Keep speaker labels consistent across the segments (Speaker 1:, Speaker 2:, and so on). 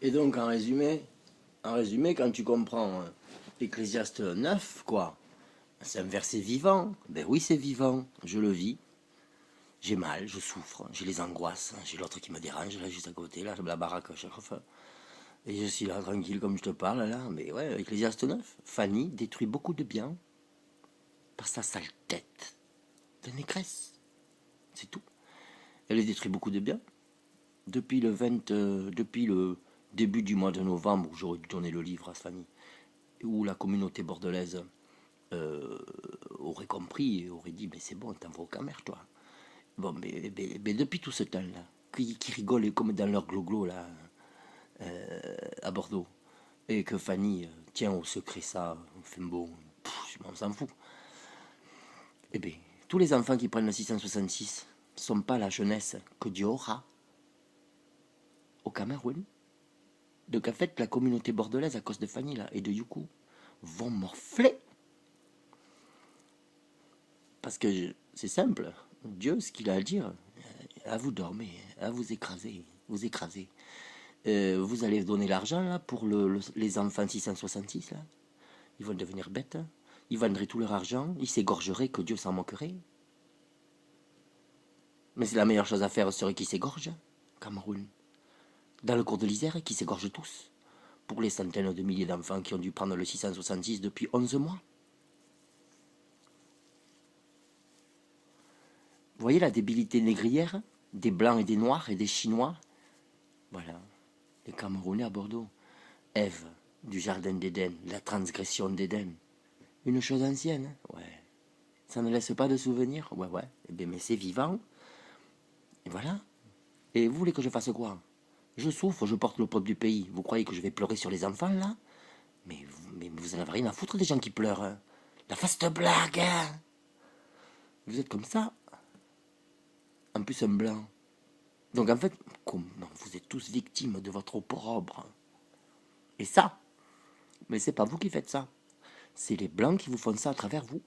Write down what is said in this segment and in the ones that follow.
Speaker 1: Et donc, en résumé, quand tu comprends Ecclésiaste 9, quoi, c'est un verset vivant. Ben oui, c'est vivant, je le vis. J'ai mal, je souffre, j'ai les angoisses, j'ai l'autre qui me dérange, là, juste à côté, là, la baraque à chaque fois. Et je suis là, tranquille, comme je te parle, là. Mais ouais, Ecclésiaste 9, Fanny détruit beaucoup de biens par sa sale tête de négresse. C'est tout. Elle a détruit beaucoup de biens. Depuis le début du mois de novembre, où j'aurais dû donner le livre à Fanny, où la communauté bordelaise euh, aurait compris et aurait dit, mais c'est bon, t'envoies au camère, toi. Bon, mais depuis tout ce temps-là, qui rigolent comme dans leur glo là, à Bordeaux, et que Fanny tient au secret ça, enfin bon, je m'en s'en fous. Eh bien, tous les enfants qui prennent le 666 ne sont pas la jeunesse que Dieu aura au Cameroun. Donc en fait, la communauté bordelaise, à cause de Fanny là, et de Youkou, vont morfler. Parce que c'est simple. Dieu, ce qu'il a à dire, à vous dormir, à vous écraser, vous écraser. Vous allez donner l'argent là pour les enfants 666 là. Ils vont devenir bêtes. Ils vendraient tout leur argent. Ils s'égorgeraient, que Dieu s'en moquerait. Mais c'est la meilleure chose à faire serait qu'ils s'égorgent. Cameroun. Dans le cours de l'Isère, qui s'égorgent tous. Pour les centaines de milliers d'enfants qui ont dû prendre le 666 depuis 11 mois. Vous voyez la débilité négrière des Blancs et des Noirs et des Chinois. Voilà. Les Camerounais à Bordeaux. Ève, du Jardin d'Éden, la transgression d'Éden. Une chose ancienne, ouais. Ça ne laisse pas de souvenirs, ouais, ouais. Eh bien, mais c'est vivant. Et voilà. Et vous voulez que je fasse quoi? Je souffre, je porte le peuple du pays. Vous croyez que je vais pleurer sur les enfants, là? Mais vous en avez rien à foutre des gens qui pleurent. Hein. La faste blague, hein. Vous êtes comme ça. En plus, un blanc. Donc, en fait, comment vous êtes tous victimes de votre opprobre. Et ça, mais c'est pas vous qui faites ça. C'est les blancs qui vous font ça à travers vous.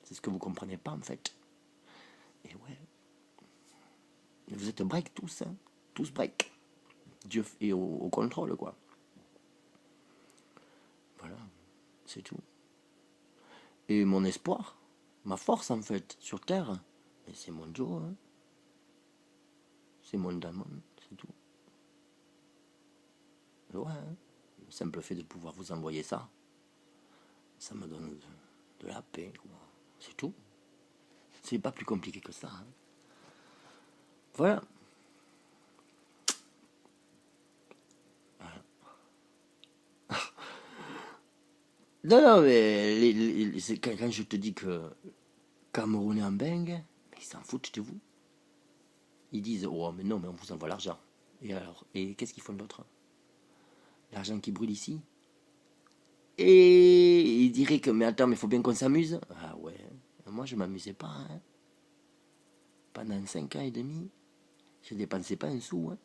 Speaker 1: C'est ce que vous comprenez pas, en fait. Et ouais. Vous êtes break tous, hein. Tous break. Dieu est au contrôle, quoi. Voilà, c'est tout. Et mon espoir, ma force, en fait, sur Terre, c'est mon Joe, hein. C'est mon Damon, c'est tout. Et ouais, hein. Le simple fait de pouvoir vous envoyer ça, ça me donne de la paix, quoi. C'est tout. C'est pas plus compliqué que ça, hein. Voilà. Non, non, mais quand je te dis que Camerounais en beng, mais ils s'en foutent de vous. Ils disent, oh, mais non, mais on vous envoie l'argent. Et alors, et qu'est-ce qu'ils font d'autre? L'argent qui brûle ici. Et ils diraient que, mais attends, mais il faut bien qu'on s'amuse. Ah ouais, moi je m'amusais pas, hein. Pendant 5 ans et demi, je dépensais pas un sou, hein.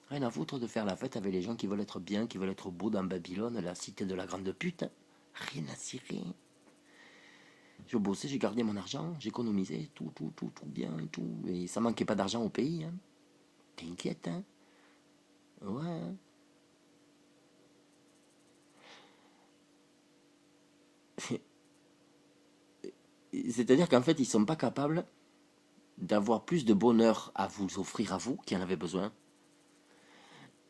Speaker 1: Rien à foutre de faire la fête avec les gens qui veulent être bien, qui veulent être beaux dans Babylone, la cité de la grande pute, hein. Rien à cirer. Je bossais, j'ai gardé mon argent, j'économisais, tout bien et tout. Et ça manquait pas d'argent au pays, hein. T'inquiète, hein. Ouais, hein. C'est-à-dire qu'en fait, ils sont pas capables d'avoir plus de bonheur à vous offrir à vous, qui en avez besoin.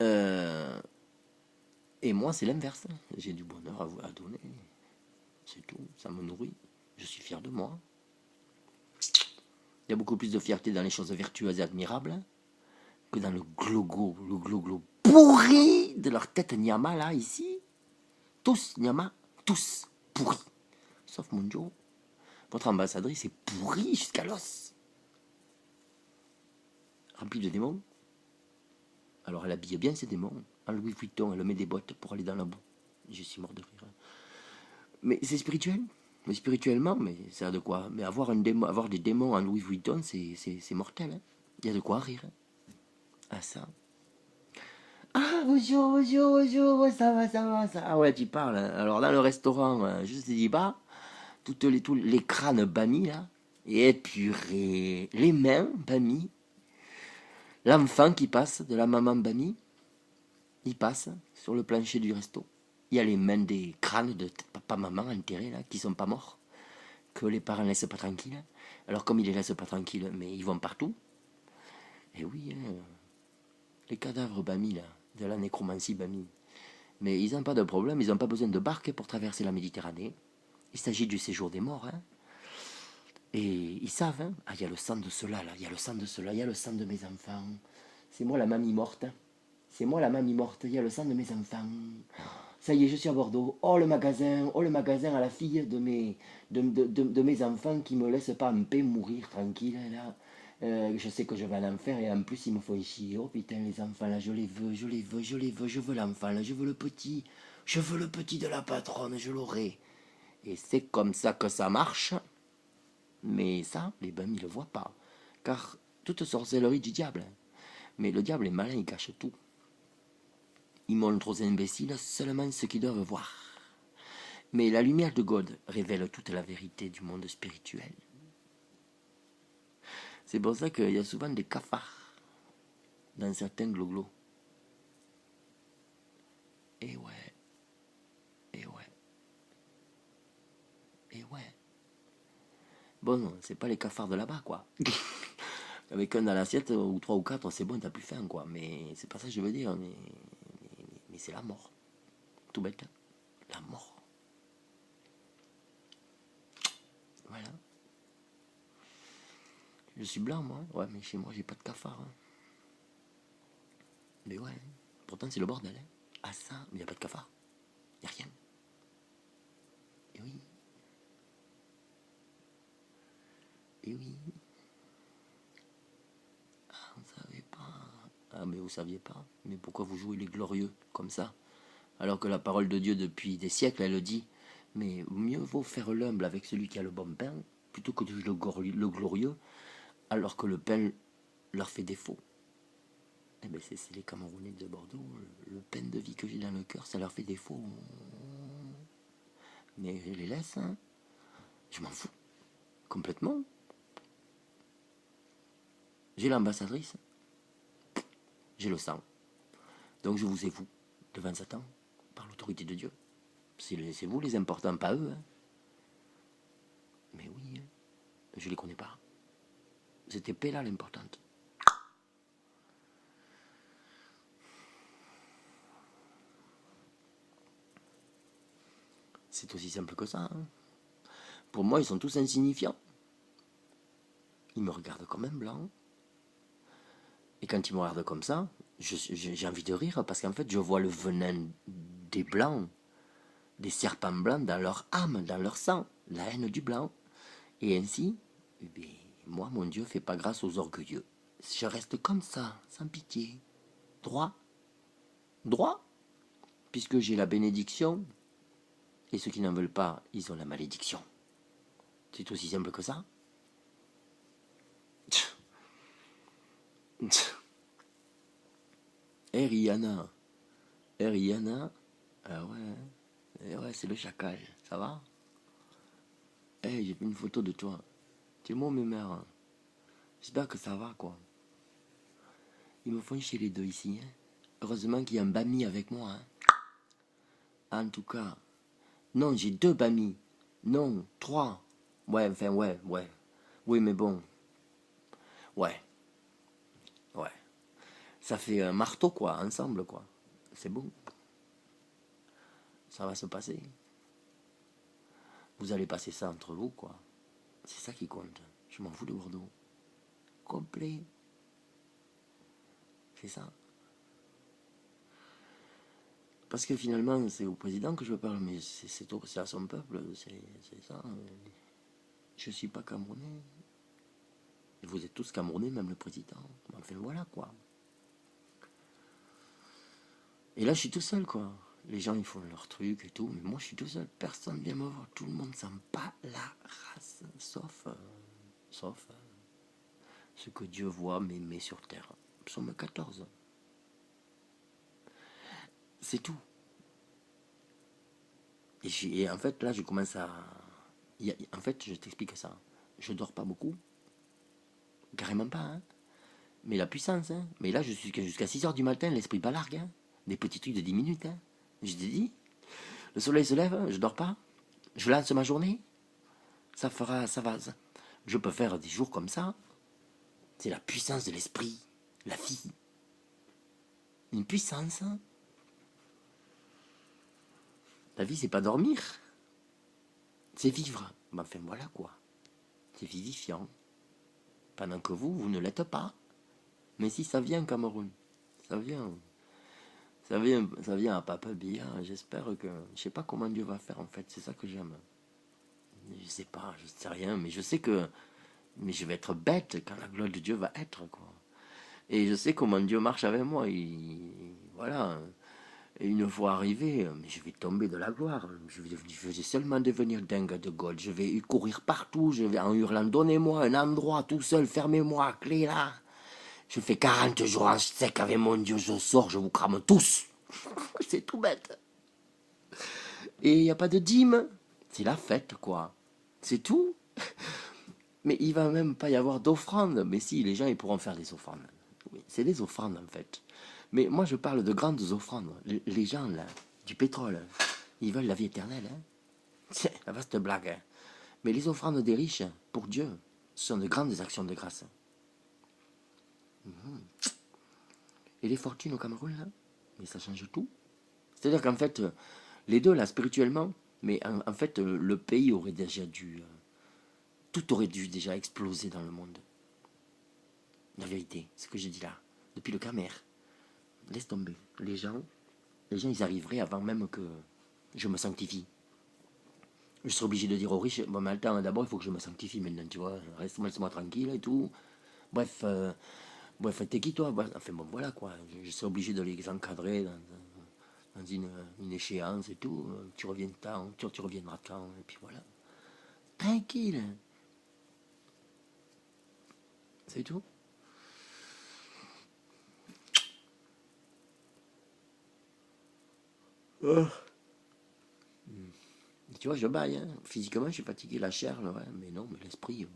Speaker 1: Euh, et moi, c'est l'inverse. J'ai du bonheur à donner. C'est tout. Ça me nourrit. Je suis fier de moi. Il y a beaucoup plus de fierté dans les choses vertueuses et admirables que dans le glogo pourri de leur tête Nyama, là, ici. Tous, Nyama, tous pourris. Sauf mon Joe. Votre ambassadrice est pourrie jusqu'à l'os. Remplie de démons. Alors elle habille bien ses démons. En Louis Vuitton, elle met des bottes pour aller dans la boue. Je suis mort de rire. Mais c'est spirituel. Mais spirituellement, mais ça a de quoi. Mais avoir des démons en Louis Vuitton, c'est mortel. Hein. Il y a de quoi rire. Hein. Ah ça. Ah bonjour, bonjour, bonjour, ça va. Ah ouais, tu parles. Hein. Alors dans le restaurant, juste dis bas, tous les crânes bannis là. Et purée, les mains bannies. L'enfant qui passe de la maman bannie. il passe sur le plancher du resto. Il y a les mains des crânes de papa-maman enterrés, là, qui sont pas morts, que les parents ne laissent pas tranquilles. Alors comme ils les laissent pas tranquilles, mais ils vont partout. Et oui, hein, les cadavres Bami, là, de la nécromancie Bami. Mais ils n'ont pas de problème, ils n'ont pas besoin de barque pour traverser la Méditerranée. Il s'agit du séjour des morts, hein. Et ils savent, hein. Ah, il y a le sang de cela, là, il y a le sang de cela, il y a le sang de mes enfants. C'est moi la mamie morte, hein. C'est moi la mamie morte, il y a le sang de mes enfants. Ça y est, je suis à Bordeaux. Oh le magasin à la fille de mes enfants qui me laisse pas en paix mourir tranquille, là. Je sais que je vais en enfer et en plus ils me font chier. Oh putain, les enfants là, je les veux, je les veux, je les veux, je veux l'enfant là, je veux le petit. Je veux le petit de la patronne, je l'aurai. Et c'est comme ça que ça marche. Mais ça, les bums, ils le voient pas. Car toute sorcellerie du diable. Mais le diable est malin, il cache tout. Il montre aux imbéciles seulement ce qu'ils doivent voir. Mais la lumière de God révèle toute la vérité du monde spirituel. C'est pour ça qu'il y a souvent des cafards dans certains gloglos. Et ouais, et ouais, et ouais. Bon, c'est pas les cafards de là-bas, quoi. Avec un dans l'assiette, ou trois ou quatre, c'est bon, t'as plus faim, quoi. Mais c'est pas ça que je veux dire, mais c'est la mort. Tout bête, hein. La mort. Voilà. Je suis blanc, moi. Ouais, mais chez moi, j'ai pas de cafard. Hein. Mais ouais, pourtant, c'est le bordel. Hein. Ah ça, mais y a pas de cafard. Y a rien. Et oui. Et oui. Ah, on savait pas. Ah, mais vous saviez pas. Mais pourquoi vous jouez les glorieux, comme ça? Alors que la parole de Dieu, depuis des siècles, elle le dit. Mais mieux vaut faire l'humble avec celui qui a le bon pain, plutôt que de jouer le glorieux, alors que le pain leur fait défaut. Eh ben c'est les Camerounais de Bordeaux. Le pain de vie que j'ai dans le cœur, ça leur fait défaut. Mais je les laisse, hein. Je m'en fous. Complètement. J'ai l'ambassadrice. J'ai le sang. Donc je vous avoue devant Satan, par l'autorité de Dieu. C'est vous les importants, pas eux. Hein. Mais oui, hein. Je les connais pas. C'était Pella l'importante. C'est aussi simple que ça. Hein. Pour moi, ils sont tous insignifiants. Ils me regardent comme un blanc. Et quand ils me regardent comme ça, j'ai envie de rire parce qu'en fait, je vois le venin des blancs, des serpents blancs dans leur âme, dans leur sang, la haine du blanc. Et ainsi, eh bien, moi, mon Dieu, fait pas grâce aux orgueilleux. Je reste comme ça, sans pitié. Droit. Droit. Puisque j'ai la bénédiction. Et ceux qui n'en veulent pas, ils ont la malédiction. C'est aussi simple que ça. Eh Rihanna. Eh Rihanna. Ah ouais. Eh ouais, c'est le chacal. Ça va? Eh, j'ai fait une photo de toi. Tu es mon mère. J'espère que ça va, quoi. Ils me font chier les deux ici. Hein. Heureusement qu'il y a un Bami avec moi. Hein. En tout cas. Non, j'ai deux Bamis. Non, trois. Ouais, enfin, ouais. Oui, mais bon. Ouais. Ouais. Ça fait un marteau, quoi, ensemble, quoi. C'est bon. Ça va se passer. Vous allez passer ça entre vous, quoi. C'est ça qui compte. Je m'en fous de Bordeaux. Complet. C'est ça. Parce que finalement, c'est au président que je parle, mais c'est à son peuple, c'est ça. Je suis pas Camerounais. Et vous êtes tous Camerounais, même le président. Enfin voilà, quoi. Et là, je suis tout seul, quoi. Les gens, ils font leur truc et tout, mais moi, je suis tout seul. Personne vient me voir. Tout le monde s'en bat la race. Sauf ce que Dieu voit m'aimer sur terre. Psaume 14. C'est tout. Et en fait, là, je commence à... En fait, je t'explique ça. Je dors pas beaucoup. Carrément pas, hein. Mais la puissance, hein. Mais là, je suis jusqu'à 6 heures du matin, l'esprit pas largue, hein. Des petits trucs de 10 minutes, hein. Je t'ai dit, le soleil se lève, je dors pas, je lance ma journée, ça va. Je peux faire des jours comme ça. C'est la puissance de l'esprit, la vie. Une puissance, hein. La vie, c'est pas dormir, c'est vivre. Ben, enfin, voilà quoi. C'est vivifiant. Pendant que vous ne l'êtes pas. Mais si ça vient, Cameroun, ça vient. Ça vient à Papa Bia. J'espère que. Je sais pas comment Dieu va faire en fait. C'est ça que j'aime. Je sais pas, je sais rien, mais je sais que. Mais je vais être bête quand la gloire de Dieu va être, quoi. Et je sais comment Dieu marche avec moi. Voilà. Et une fois arrivé, mais je vais tomber de la gloire. Je vais seulement devenir dingue de gold. Je vais courir partout. Je vais en hurlant, donnez-moi un endroit tout seul, fermez-moi, clé là. Je fais 40 jours en sec avec mon Dieu, je sors, je vous crame tous. C'est tout bête. Et il n'y a pas de dîme. C'est la fête, quoi. C'est tout. Mais il va même pas y avoir d'offrande. Mais si, les gens, ils pourront faire des offrandes. Oui, c'est des offrandes, en fait. Mais moi, je parle de grandes offrandes. Les gens, là, du pétrole, ils veulent la vie éternelle. Hein. C'est la vaste blague. Hein. Mais les offrandes des riches, pour Dieu, ce sont de grandes actions de grâce. Et les fortunes au Cameroun, là, mais ça change tout. C'est-à-dire qu'en fait, les deux, là, spirituellement, mais en fait, le pays aurait déjà dû... tout aurait dû déjà exploser dans le monde. La vérité, ce que j'ai dit là, depuis le Camer. Laisse tomber. Les gens, ils arriveraient avant même que je me sanctifie. Je serais obligé de dire aux riches, bon, mais attends, d'abord, il faut que je me sanctifie maintenant, tu vois. Laisse-moi tranquille et tout. Bref, t'es qui toi? Enfin bon, voilà quoi. Je serais obligé de les encadrer dans une échéance et tout. Tu reviens quand, tu reviendras quand, et puis voilà. Tranquille. C'est tout. Tu vois, je baille. Hein. Physiquement, je suis fatigué, la chair, là, ouais. Mais non, mais l'esprit,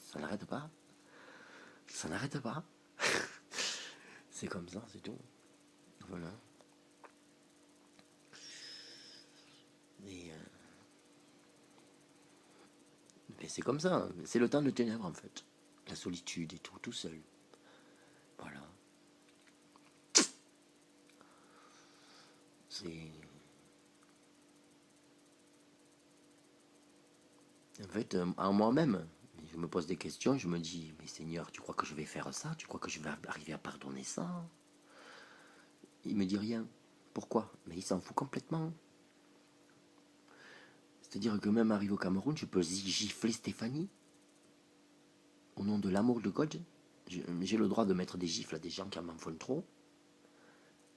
Speaker 1: ça n'arrête pas. Ça n'arrête pas. C'est comme ça, c'est tout. Voilà. Et, mais c'est comme ça. C'est le temps de ténèbres, en fait. La solitude et tout, tout seul. Voilà. C'est... En fait, en moi-même, je me pose des questions, je me dis, mais Seigneur, tu crois que je vais faire ça? Tu crois que je vais arriver à pardonner ça? Il me dit rien. Pourquoi? Mais il s'en fout complètement. C'est-à-dire que même arrivé au Cameroun, je peux gifler Stéphanie au nom de l'amour de God. J'ai le droit de mettre des gifles à des gens qui m'en font trop.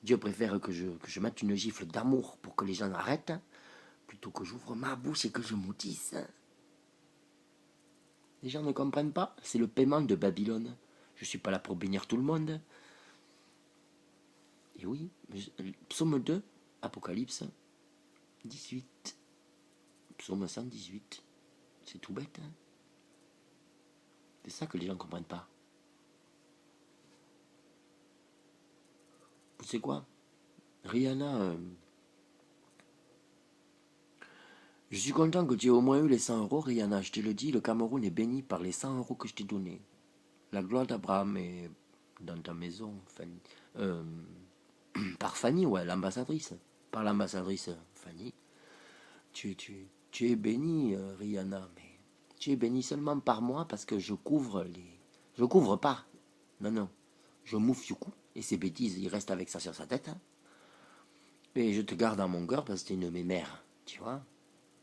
Speaker 1: Dieu préfère que je mette une gifle d'amour pour que les gens arrêtent, plutôt que j'ouvre ma bouche et que je maudisse. Les gens ne comprennent pas. C'est le paiement de Babylone. Je ne suis pas là pour bénir tout le monde. Et oui, psaume 2, Apocalypse 18, psaume 118. C'est tout bête, hein. C'est ça que les gens ne comprennent pas. Vous savez quoi? Rihanna, je suis content que tu aies au moins eu les 100 euros, Rihanna. Je te le dis, le Cameroun est béni par les 100 euros que je t'ai donnés. La gloire d'Abraham est dans ta maison, Fanny. Par Fanny, ouais, l'ambassadrice. Par l'ambassadrice Fanny. Tu es béni, Rihanna, mais tu es béni seulement par moi parce que je couvre les... Je couvre pas. Non, non. Je mouffe du coup. Et ces bêtises, il reste avec ça sur sa tête. Hein. Et je te garde dans mon cœur parce que c'est une de mes mères. Tu vois?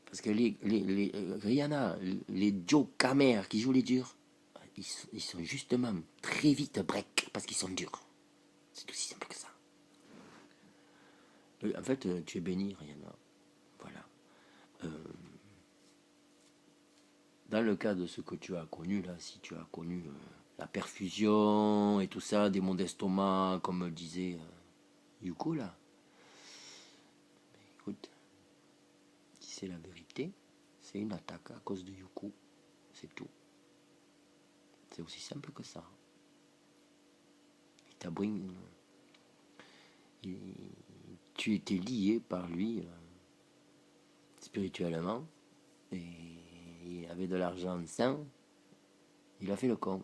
Speaker 1: Parce que Rihanna, les Joe Camer qui jouent les durs, ils sont justement très vite break parce qu'ils sont durs. C'est aussi simple que ça. En fait, tu es béni, Rihanna. Voilà. Dans le cas de ce que tu as connu, là, si tu as connu la perfusion et tout ça, des maux d'estomac, comme disait Yuko, là, mais écoute, si c'est la vérité, c'est une attaque à cause de Yuko. C'est tout. C'est aussi simple que ça. Il t'a Et tu étais lié par lui spirituellement. Et il avait de l'argent sain. Il a fait le con.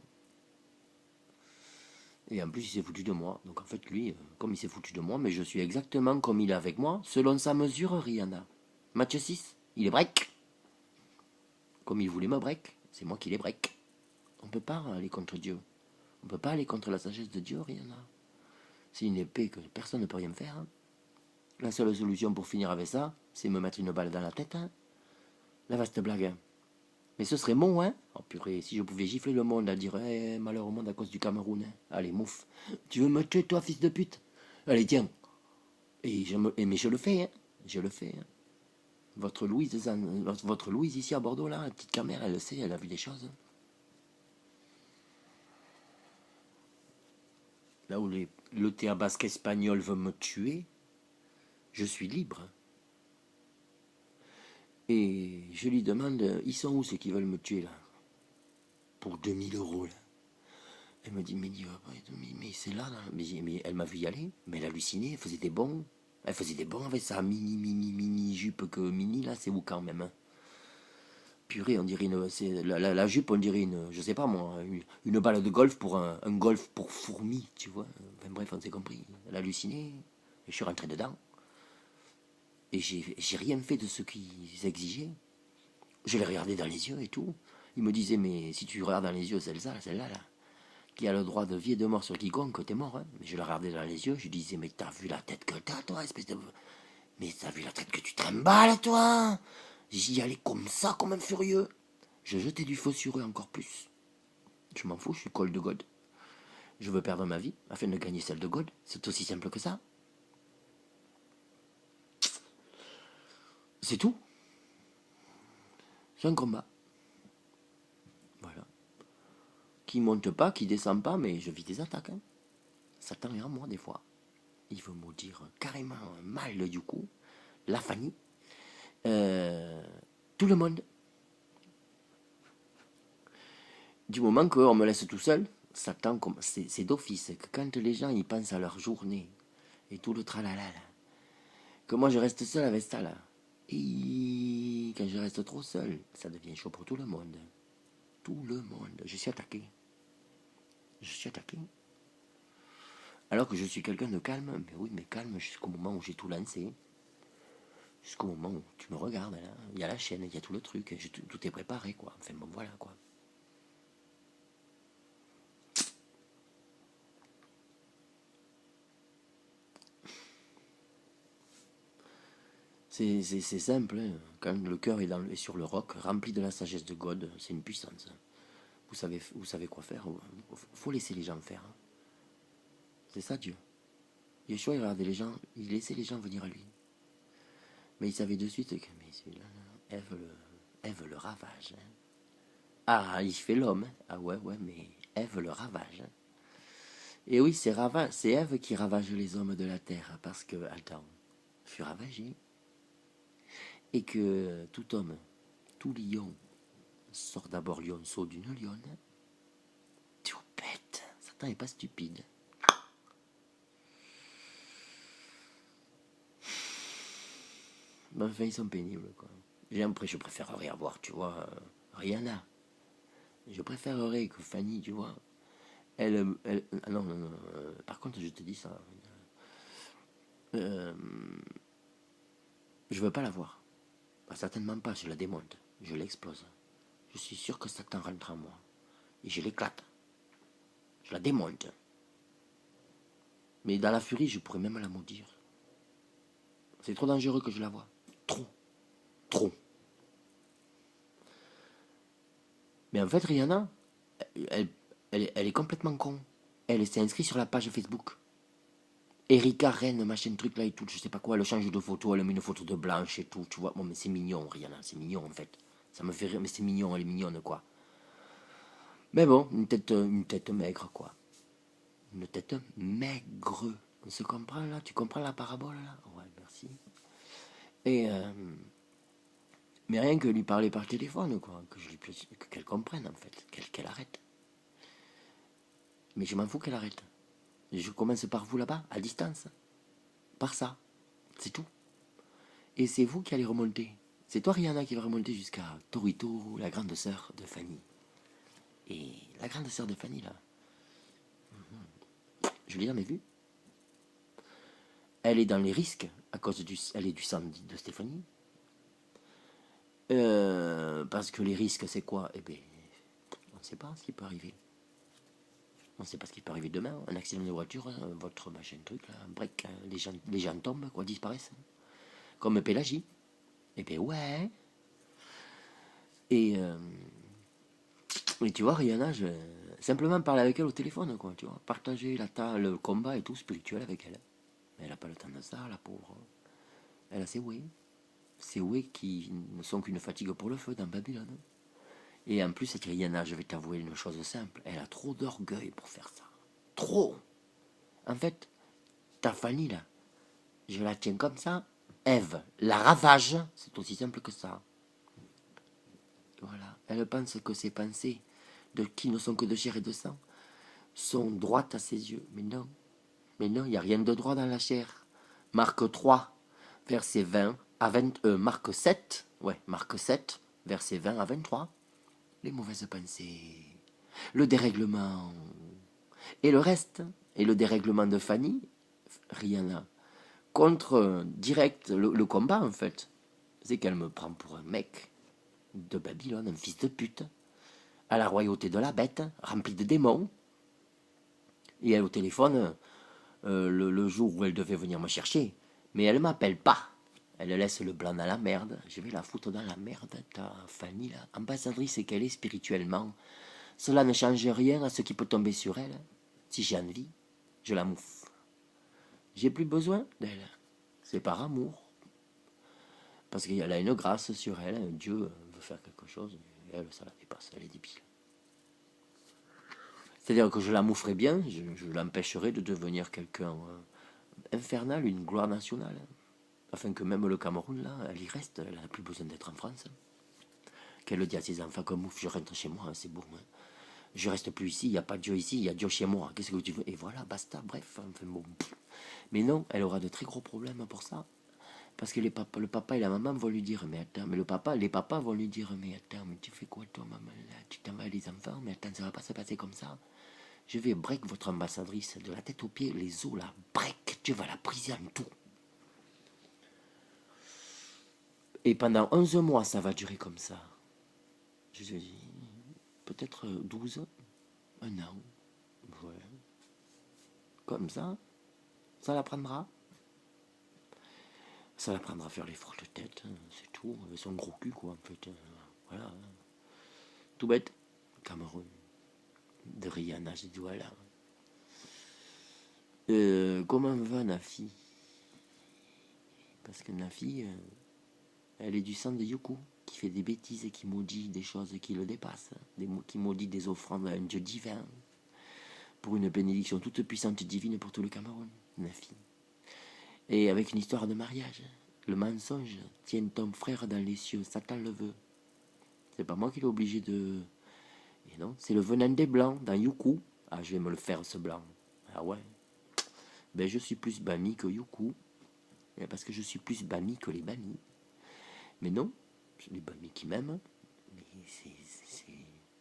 Speaker 1: Et en plus, il s'est foutu de moi. Donc en fait, lui, comme il s'est foutu de moi, mais je suis exactement comme il est avec moi, selon sa mesure, Rihanna. Match 6, il est break. Comme il voulait me break, c'est moi qui les break. On ne peut pas aller contre Dieu. On ne peut pas aller contre la sagesse de Dieu, Rihanna. C'est une épée que personne ne peut rien faire. Hein. La seule solution pour finir avec ça, c'est me mettre une balle dans la tête. Hein. La vaste blague. Mais ce serait bon, hein. Oh purée, si je pouvais gifler le monde à dire malheur au monde à cause du Cameroun. Hein. Allez, mouf. Tu veux me tuer, toi, fils de pute? Allez, tiens. Mais je le fais, hein. Je le fais. Hein. Votre Louise ici à Bordeaux, là, la petite caméra, elle le sait, elle a vu des choses. Hein. Là où le théâtre basque espagnol veut me tuer, je suis libre. Et je lui demande, ils sont où ceux qui veulent me tuer là? Pour 2000 € là. Elle me dit, mais c'est là, là. Mais elle m'a vu y aller, mais elle hallucinait, elle faisait des bons. Elle faisait des bons avec sa mini jupe que mini là, c'est où quand même. Hein. Purée, on dirait la jupe, on dirait je sais pas moi, une balle de golf pour un golf pour fourmis, tu vois. Enfin bref, on s'est compris. Elle hallucinait, et je suis rentré dedans. Et j'ai rien fait de ce qu'ils exigeaient. Je les regardais dans les yeux et tout. Ils me disaient, mais si tu regardes dans les yeux celle-là, là, qui a le droit de vie et de mort sur quiconque, t'es mort. Hein. Mais je la regardais dans les yeux, je disais, mais t'as vu la tête que t'as, toi, espèce de... Mais t'as vu la tête que tu trimbales, toi? J'y allais comme ça, comme un furieux. Je jetais du feu sur eux encore plus. Je m'en fous, je suis Cole de God. Je veux perdre ma vie afin de gagner celle de God. C'est aussi simple que ça. C'est tout. C'est un combat. Voilà. Qui monte pas, qui descend pas, mais je vis des attaques. Hein. Satan est en moi des fois. Il veut me dire carrément mal du coup. La Fanny. Tout le monde. Du moment qu'on me laisse tout seul, Satan, c'est d'office que quand les gens ils pensent à leur journée et tout le tralala, là, que moi je reste seul avec ça là. Et quand je reste trop seul, ça devient chaud pour tout le monde. Tout le monde. Je suis attaqué. Je suis attaqué. Alors que je suis quelqu'un de calme. Mais oui, mais calme jusqu'au moment où j'ai tout lancé. Jusqu'au moment où tu me regardes là. Il y a la chaîne, il y a tout le truc. Tout est préparé quoi. Enfin bon voilà quoi. C'est simple. Hein. Quand le cœur est sur le roc, rempli de la sagesse de God, c'est une puissance. Vous savez quoi faire. Faut laisser les gens faire. Hein. C'est ça Dieu. Yeshua, il regardait les gens, il laissait les gens venir à lui. Mais il savait de suite que mais celui-là, Ève le ravage. Hein. Ah, il fait l'homme. Hein. Ah ouais, mais Ève le ravage. Hein. Et oui, c'est Ève qui ravage les hommes de la terre. Parce que, attends, je suis ravagé. Et que tout homme, tout lion, sort d'abord lionceau d'une lionne. Tu pètes. Satan n'est pas stupide. Mais enfin, ils sont pénibles, quoi. Je préférerais avoir, tu vois, Rihanna. Je préférerais que Fanny, tu vois, non, par contre, je te dis ça. Euh, je veux pas la voir. Certainement pas, je la démonte. Je l'explose. Je suis sûr que Satan rentre en moi. Et je l'éclate. Je la démonte. Mais dans la furie, je pourrais même la maudire. C'est trop dangereux que je la vois. Trop. Trop. Mais en fait, Rihanna, elle est complètement con. Elle s'est inscrite sur la page Facebook. Erika Rennes, machin truc là et tout, je sais pas quoi, elle change de photo, elle met une photo de Blanche et tout, tu vois. Bon, mais c'est mignon, Rihanna, c'est mignon en fait. Ça me fait rire, mais c'est mignon, elle est mignonne quoi. Mais bon, une tête maigre quoi. Une tête maigre. On se comprend là? Tu comprends la parabole là? Ouais, merci. Et mais rien que lui parler par téléphone quoi, qu'elle comprenne en fait, qu'elle arrête. Mais je m'en fous qu'elle arrête. Je commence par vous là-bas, à distance. par ça. C'est tout. Et c'est vous qui allez remonter. C'est toi, Rihanna, qui va remonter jusqu'à Torito, la grande sœur de Fanny. Et la grande sœur de Fanny, là, je l'ai jamais vue. Elle est dans les risques, à cause elle est du sang de Stéphanie. Parce que les risques, c'est quoi? Eh bien, on ne sait pas ce qui peut arriver. On ne sait pas ce qui peut arriver demain. Un accident de voiture, votre machin truc, là, un break, les gens tombent, quoi, disparaissent. Comme Pélagie. Eh bien, ouais. Et tu vois, Rihanna, simplement parler avec elle au téléphone, quoi, tu vois. Partager le combat et tout spirituel avec elle. Mais elle n'a pas le temps de ça, la pauvre. Elle a ses ouais. Ses ouais qui ne sont qu'une fatigue pour le feu dans Babylone. Et en plus, cette Rihanna, je vais t'avouer une chose simple, elle a trop d'orgueil pour faire ça. Trop. En fait, ta Fanny, là, je la tiens comme ça. Ève, la ravage, c'est aussi simple que ça. Voilà. Elle pense que ses pensées, qui ne sont que de chair et de sang, sont droites à ses yeux. Mais non. Mais non, il n'y a rien de droit dans la chair. Marc 3, verset 20 à 20... Marc 7, Marc 7, verset 20 à 23. Les mauvaises pensées, le dérèglement, et le reste, et le dérèglement de Fanny, Rihanna, contre direct le combat en fait, c'est qu'elle me prend pour un mec de Babylone, un fils de pute, à la royauté de la bête, rempli de démons, et elle au téléphone le jour où elle devait venir me chercher, mais elle m'appelle pas. Elle laisse le blanc dans la merde. Je vais la foutre dans la merde, ta Fanny, là. Ambassadrice qu'elle est spirituellement. Cela ne change rien à ce qui peut tomber sur elle. Si j'ai envie, je la mouffe. J'ai plus besoin d'elle. C'est par amour. Parce qu'elle a une grâce sur elle. Dieu veut faire quelque chose. Et elle, ça la dépasse. Elle est débile. C'est-à-dire que je la moufferai bien. Je l'empêcherai de devenir quelqu'un infernal, une gloire nationale. Afin que même le Cameroun, là, elle y reste. Elle n'a plus besoin d'être en France. Qu'elle le dit à ses enfants comme ouf, je rentre chez moi, c'est bon. Hein. Je reste plus ici, il n'y a pas Dieu ici, il y a Dieu chez moi. Qu'est-ce que tu veux? Et voilà, basta, bref. Enfin, bon. Mais non, elle aura de très gros problèmes pour ça. Parce que le papa et la maman vont lui dire, mais attends, mais les papas vont lui dire, mais attends, mais tu fais quoi toi, maman, là? Tu t'en vas à les enfants, mais attends, ça va pas se passer comme ça. Je vais break votre ambassadrice de la tête aux pieds, les os là, break, tu vas la briser en tout. Et pendant 11 mois, ça va durer comme ça. Je dis, peut-être 12, un an. Ouais. Comme ça la prendra. Ça la prendra à faire les fortes têtes, c'est tout. Avec son gros cul, quoi, en fait. Voilà. Tout bête. Cameroun. De Rihanna, j'ai dit voilà. Comment va Nafi? Parce que Nafi, elle est du sang de Yuku, qui fait des bêtises et qui maudit des choses qui le dépassent. Qui maudit des offrandes à un dieu divin. Pour une bénédiction toute puissante et divine pour tout le Cameroun. Nafi. Et avec une histoire de mariage. Le mensonge tient ton frère dans les cieux, Satan le veut. C'est pas moi qui l'ai obligé de... Et non, c'est le venin des blancs dans Yuku. Ah, je vais me le faire ce blanc. Ah ouais. Ben je suis plus Bami que Yuku. Parce que je suis plus Bami que les Bami. Mais non, c'est les Bami qui m'aiment. Mais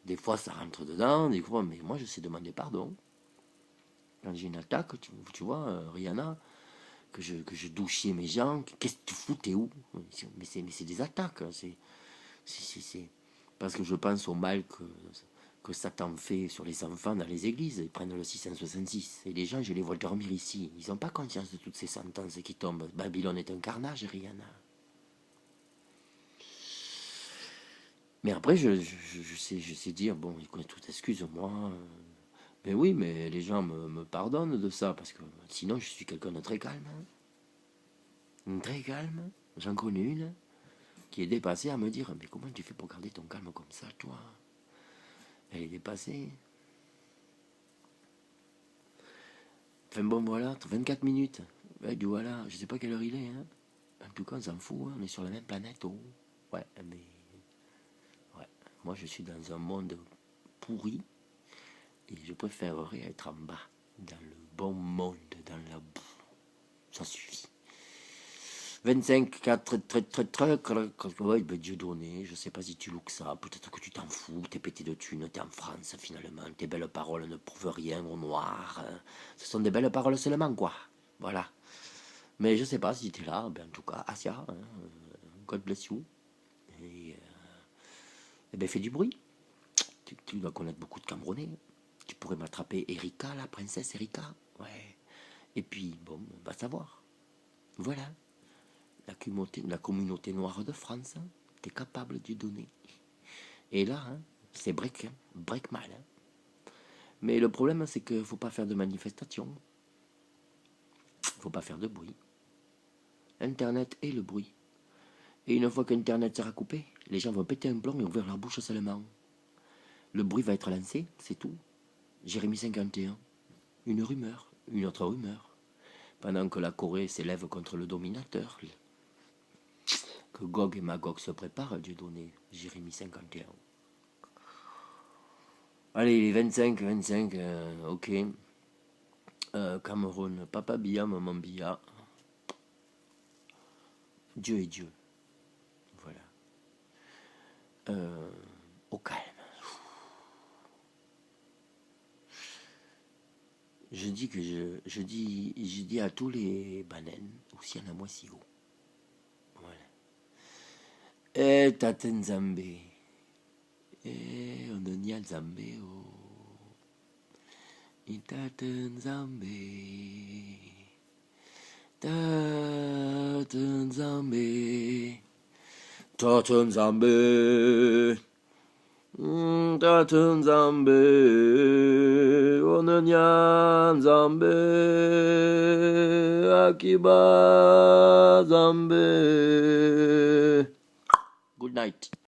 Speaker 1: des fois ça rentre dedans, des fois, mais moi je sais demander pardon. Quand j'ai une attaque, tu vois, Rihanna, que je douchais mes gens, qu'est-ce que tu fous, t'es où? Mais c'est des attaques, c'est parce que je pense au mal que Satan fait sur les enfants dans les églises. Ils prennent le 666 et les gens, je les vois dormir ici, ils n'ont pas conscience de toutes ces sentences qui tombent. Babylone est un carnage, Rihanna. Mais après je sais dire, bon, écoute, tout, excuse-moi, mais oui, mais les gens me pardonnent de ça, parce que sinon je suis quelqu'un de très calme. Très calme. J'en connais une qui est dépassée à me dire, mais comment tu fais pour garder ton calme comme ça, toi? Elle est dépassée. Enfin bon, voilà, 24 minutes. Ouais, du voilà, je sais pas quelle heure il est. Hein. En tout cas, on s'en fout, hein. On est sur la même planète. Oh. Ouais, mais... Ouais, moi je suis dans un monde pourri. Et je préférerais être en bas, dans le bon monde, dans la boue. Ça suffit. 25, 4, ouais, ben Dieudonné, je sais pas si tu loues ça, peut-être que tu t'en fous, t'es pété de thunes, t'es en France finalement, tes belles paroles ne prouvent rien au noir, hein. Ce sont des belles paroles seulement, quoi, voilà. Mais je sais pas si t'es là, ben en tout cas, Asia, hein, God bless you, et ben fais du bruit, tu dois connaître beaucoup de Camerounais, tu pourrais m'attraper Erika, la princesse Erika, ouais, et puis, bon, on va savoir, voilà. La communauté noire de France, hein, t'es capable de donner. Et là, hein, c'est break, hein, break mal. Hein. Mais le problème, c'est qu'il ne faut pas faire de manifestation. Il ne faut pas faire de bruit. Internet et le bruit. Et une fois qu'Internet sera coupé, les gens vont péter un plomb et ouvrir leur bouche seulement. Le bruit va être lancé, c'est tout. Jérémy 51. Une rumeur, une autre rumeur. Pendant que la Corée s'élève contre le dominateur, que Gog et Magog se préparent, Dieu donné, Jérémy 51. Allez, les 25, ok. Cameroun, papa Bia, maman Bia. Dieu est Dieu. Voilà. Au calme. Je dis à tous les bananes, aussi en a moi si haut. Voilà. Tate Nzambe. Ononia Nzambe. Tate Nzambe. Tate Nzambe. Tate Nzambe. Tate Nzambe. Ononia Nzambe. Akiba Nzambe. Good night.